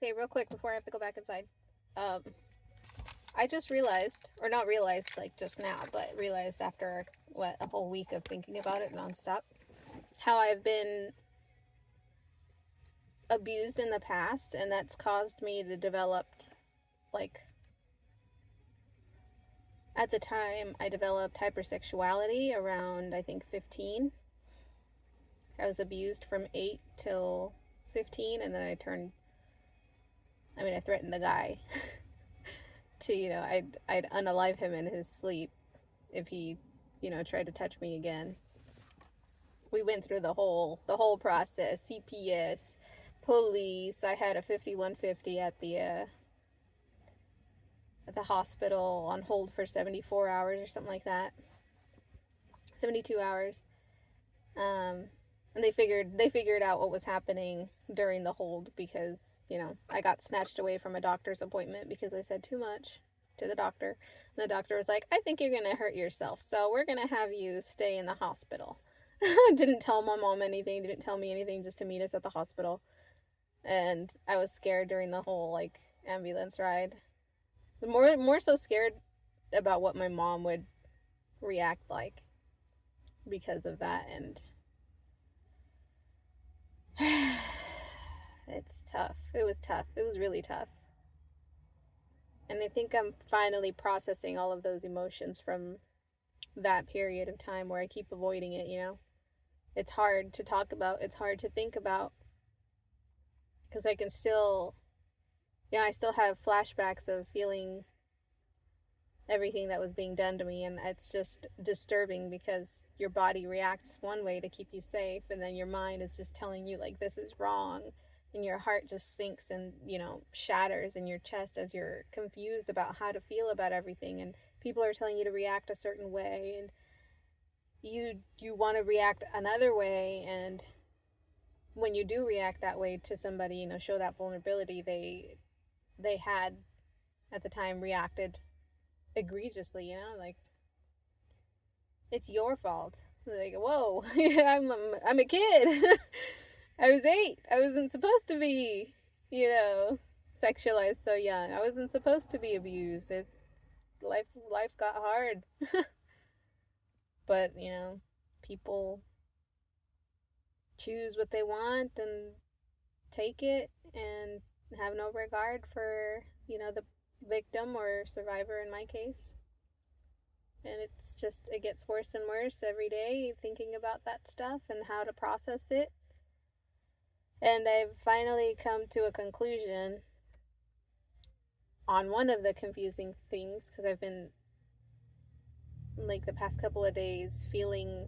Okay, real quick before I have to go back inside. Um, I just realized, or not realized like just now, but realized after a whole week of thinking about it nonstop, how I've been abused in the past, and that's caused me to develop, like, at the time I developed hypersexuality around, I think, 15. I was abused from 8 till 15, and then I threatened the guy to, I'd unalive him in his sleep if he, tried to touch me again. We went through the whole process, CPS, police. I had a 5150 at the hospital on hold for 74 hours or something like that. 72 hours. And they figured out what was happening during the hold because, I got snatched away from a doctor's appointment because I said too much to the doctor. And the doctor was like, I think you're going to hurt yourself, so we're going to have you stay in the hospital. Didn't tell my mom anything, didn't tell me anything, just to meet us at the hospital. And I was scared during the whole, ambulance ride. More so scared about what my mom would react like because of that, and it's tough. It was tough. It was really tough. And I think I'm finally processing all of those emotions from that period of time where I keep avoiding it, It's hard to talk about. It's hard to think about. Because I can still, I still have flashbacks of feeling everything that was being done to me. And it's just disturbing because your body reacts one way to keep you safe. And then your mind is just telling you, this is wrong. And your heart just sinks and, shatters in your chest as you're confused about how to feel about everything. And people are telling you to react a certain way. And you want to react another way. And when you do react that way to somebody, show that vulnerability, they had at the time reacted egregiously, it's your fault. Like, whoa, I'm a kid. I was 8. I wasn't supposed to be, sexualized so young. I wasn't supposed to be abused. It's life got hard. But, people choose what they want and take it and have no regard for, the victim or survivor in my case. And it gets worse and worse every day thinking about that stuff and how to process it. And I've finally come to a conclusion on one of the confusing things, because I've been, the past couple of days, feeling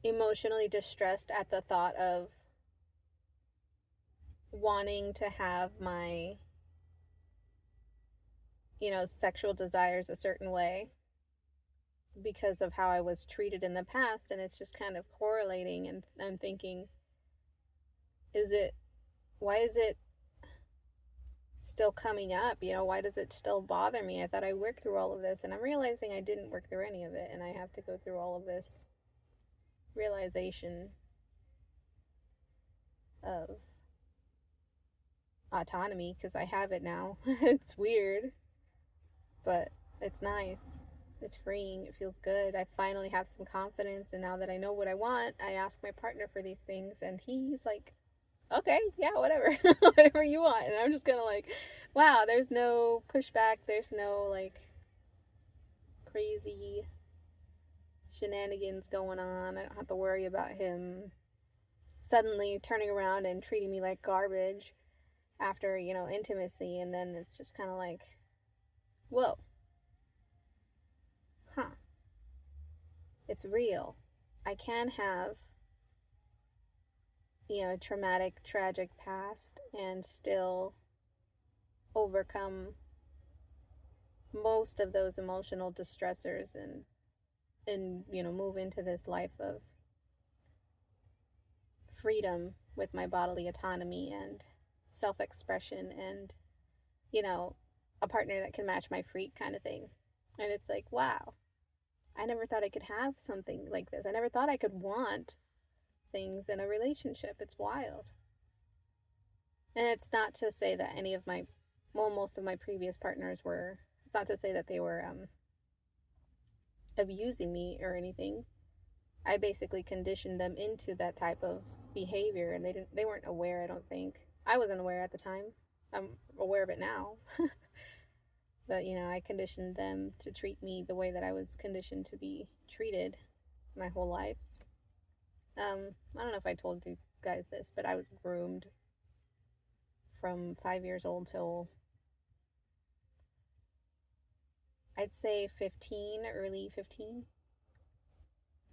emotionally distressed at the thought of wanting to have my, sexual desires a certain way because of how I was treated in the past. And it's just kind of correlating, and I'm thinking, why is it still coming up? Why does it still bother me? I thought I worked through all of this, and I'm realizing I didn't work through any of it, and I have to go through all of this realization of autonomy, because I have it now. It's weird, but it's nice. It's freeing. It feels good. I finally have some confidence, and now that I know what I want, I ask my partner for these things, and he's like, okay, yeah, whatever. Whatever you want. And I'm just gonna wow, there's no pushback, there's no crazy shenanigans going on. I don't have to worry about him suddenly turning around and treating me like garbage after, intimacy. And then it's just kind of whoa, huh, it's real. I can have, traumatic, tragic past and still overcome most of those emotional distressors and move into this life of freedom with my bodily autonomy and self-expression and, a partner that can match my freak kind of thing. And it's wow, I never thought I could have something like this. I never thought I could want things in a relationship. It's wild. And it's not to say that any of my, well, most of my previous partners were, it's not to say that they were abusing me or anything. I basically conditioned them into that type of behavior, and they weren't aware, I don't think. I wasn't aware at the time. I'm aware of it now. But, I conditioned them to treat me the way that I was conditioned to be treated my whole life. I don't know if I told you guys this, but I was groomed from 5 years old till I'd say 15, early 15.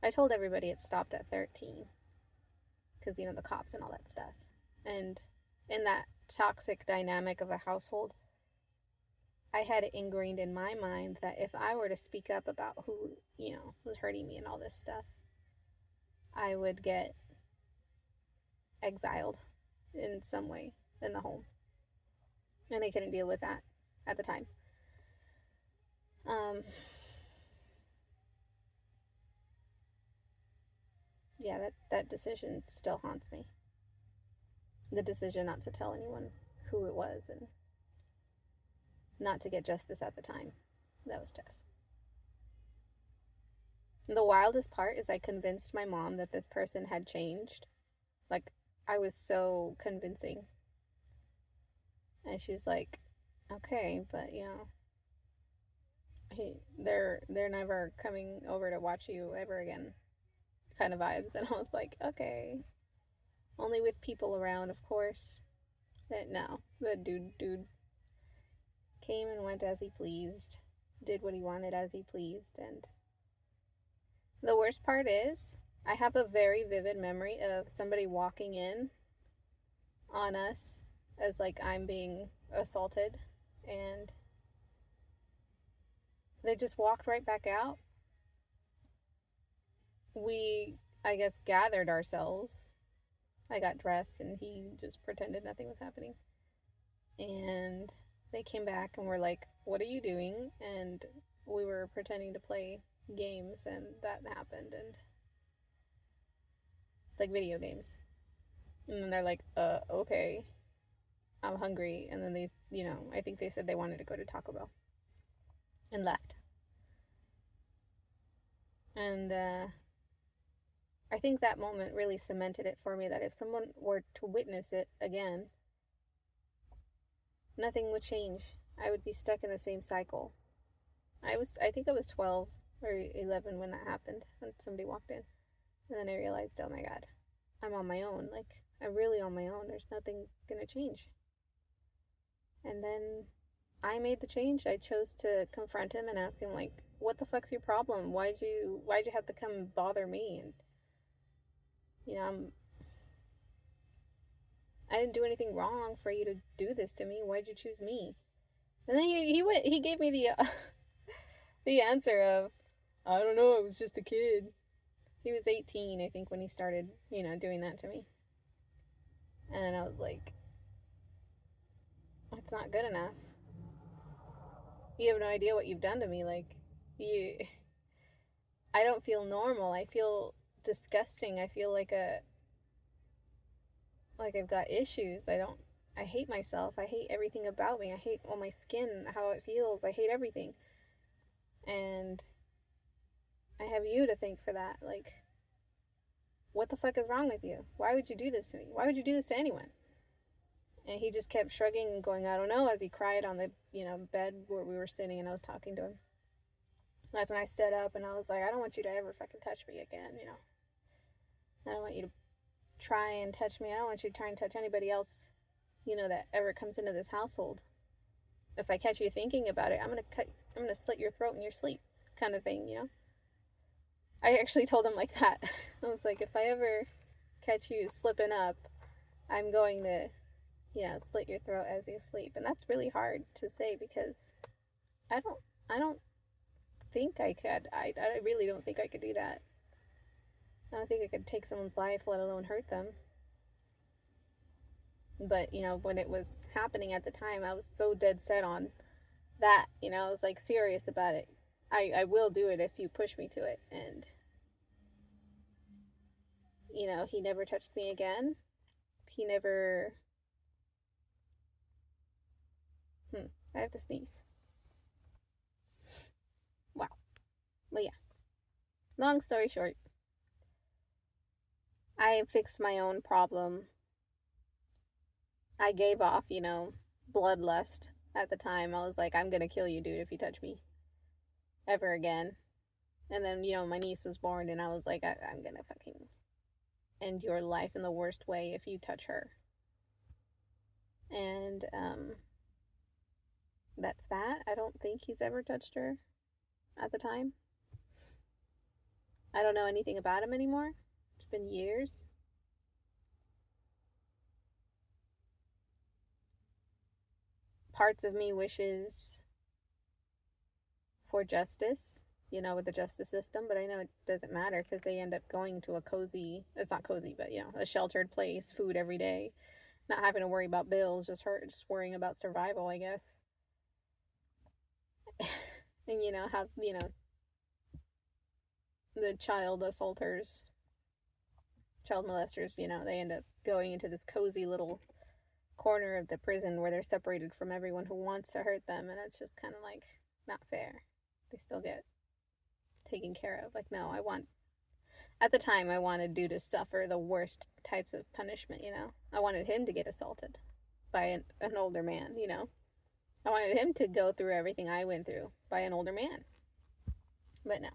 I told everybody it stopped at 13 because, the cops and all that stuff. And in that toxic dynamic of a household, I had it ingrained in my mind that if I were to speak up about who, was hurting me and all this stuff, I would get exiled in some way in the home. And I couldn't deal with that at the time. Yeah, that decision still haunts me. The decision not to tell anyone who it was and not to get justice at the time. That was tough. The wildest part is I convinced my mom that this person had changed. Like, I was so convincing. And she's like, okay, but they're never coming over to watch you ever again, kind of vibes. And I was like, okay, only with people around, of course. No, the dude came and went as he pleased, did what he wanted as he pleased. And the worst part is I have a very vivid memory of somebody walking in on us as like I'm being assaulted, and they just walked right back out. We, I guess, gathered ourselves. I got dressed and he just pretended nothing was happening. And they came back and were like, what are you doing? And we were pretending to play games, and that happened. And like video games. And then they're like, okay, I'm hungry. And then they, I think they said they wanted to go to Taco Bell and left. And I think that moment really cemented it for me that if someone were to witness it again, nothing would change. I would be stuck in the same cycle. I think I was 12 or 11 when that happened, when somebody walked in. And then I realized, oh my God, I'm on my own. Like, I'm really on my own. There's nothing gonna change. And then I made the change. I chose to confront him and ask him, like, what the fuck's your problem? Why'd you have to come bother me? And I didn't do anything wrong for you to do this to me. Why'd you choose me? And then he gave me the answer of, I don't know, it was just a kid. He was 18, I think, when he started, doing that to me. And I was like, that's not good enough. You have no idea what you've done to me. Like, I don't feel normal. I feel disgusting. I feel like I've got issues. I hate myself. I hate everything about me. I hate my skin, how it feels. I hate everything. And I have you to thank for that. Like, what the fuck is wrong with you? Why would you do this to me? Why would you do this to anyone? And he just kept shrugging and going, I don't know, as he cried on the, bed where we were sitting, and I was talking to him. That's when I stood up and I was like, I don't want you to ever fucking touch me again, I don't want you to try and touch me. I don't want you to try and touch anybody else, that ever comes into this household. If I catch you thinking about it, I'm gonna slit your throat in your sleep, kind of thing, I actually told him like that. I was like, if I ever catch you slipping up, I'm going to, slit your throat as you sleep. And that's really hard to say because I don't think I could. I really don't think I could do that. I don't think I could take someone's life, let alone hurt them. But, when it was happening at the time, I was so dead set on that, I was like serious about it. I will do it if you push me to it. And, he never touched me again. He never I have to sneeze. Wow. But yeah. Long story short, I fixed my own problem. I gave off, bloodlust at the time. I was like, I'm gonna kill you, dude, if you touch me ever again. And then, my niece was born, and I was like, I'm gonna fucking end your life in the worst way if you touch her. And, that's that. I don't think he's ever touched her at the time. I don't know anything about him anymore. It's been years. Parts of me wishes for justice, with the justice system, but I know it doesn't matter because they end up going to it's not cozy, but a sheltered place, food every day, not having to worry about bills, just worrying about survival, I guess. And how, the child assaulters, child molesters, they end up going into this cozy little corner of the prison where they're separated from everyone who wants to hurt them, and it's just kind of like not fair. They still get taken care of. Like, no, at the time I wanted dude to suffer the worst types of punishment. I wanted him to get assaulted by an older man. I wanted him to go through everything I went through by an older man. But no,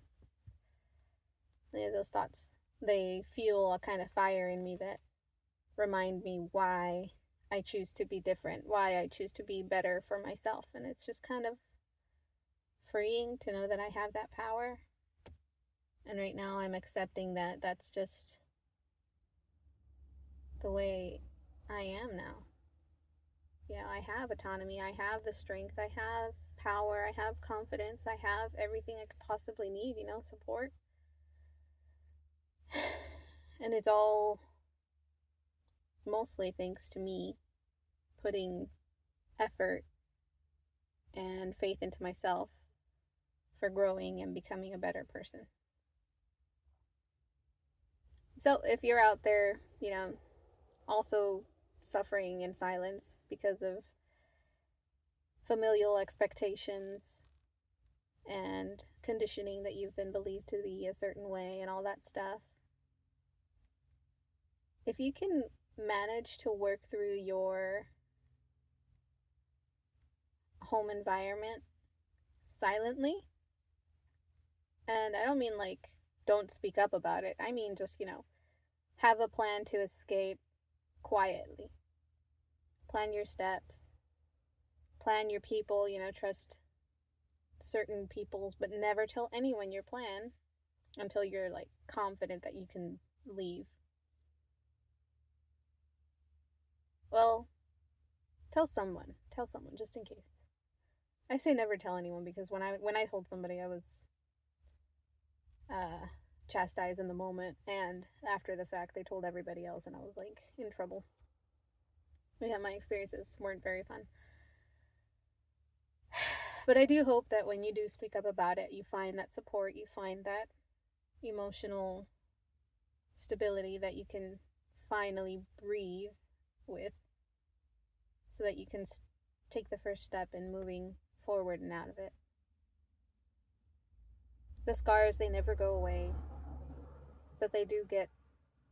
those thoughts, they fuel a kind of fire in me that remind me why I choose to be different, why I choose to be better for myself. And it's just kind of freeing to know that I have that power. And right now I'm accepting that that's just the way I am now. I have autonomy, I have the strength, I have power, I have confidence, I have everything I could possibly need, support. And it's all mostly thanks to me putting effort and faith into myself for growing and becoming a better person. So if you're out there, also suffering in silence because of familial expectations and conditioning that you've been believed to be a certain way and all that stuff, if you can manage to work through your home environment silently, and I don't mean like don't speak up about it, I mean just, have a plan to escape quietly. Plan your steps, plan your people, trust certain peoples, but never tell anyone your plan until you're like confident that you can leave. Well, tell someone just in case. I say never tell anyone because when I told somebody, I was chastised in the moment, and after the fact they told everybody else, and I was like in trouble. My experiences weren't very fun. But I do hope that when you do speak up about it, you find that support, you find that emotional stability that you can finally breathe with, so that you can take the first step in moving forward and out of it. The scars, they never go away, but they do get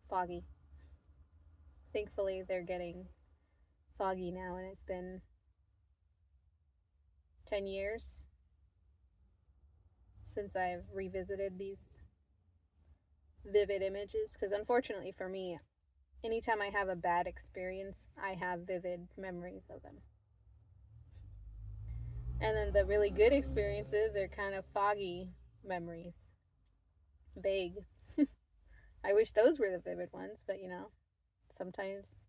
foggy. Thankfully, they're getting foggy now, and it's been 10 years since I've revisited these vivid images, because unfortunately for me, anytime I have a bad experience, I have vivid memories of them. And then the really good experiences are kind of foggy memories. Vague. I wish those were the vivid ones, but sometimes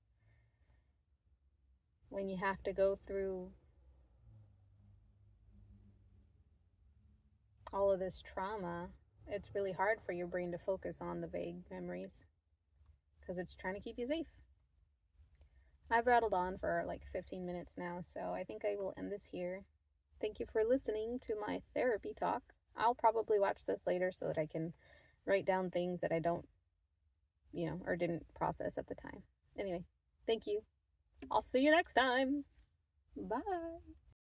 when you have to go through all of this trauma, it's really hard for your brain to focus on the vague memories because it's trying to keep you safe. I've rattled on for like 15 minutes now, so I think I will end this here. Thank you for listening to my therapy talk. I'll probably watch this later so that I can write down things that I don't, or didn't process at the time. Anyway, thank you. I'll see you next time. Bye.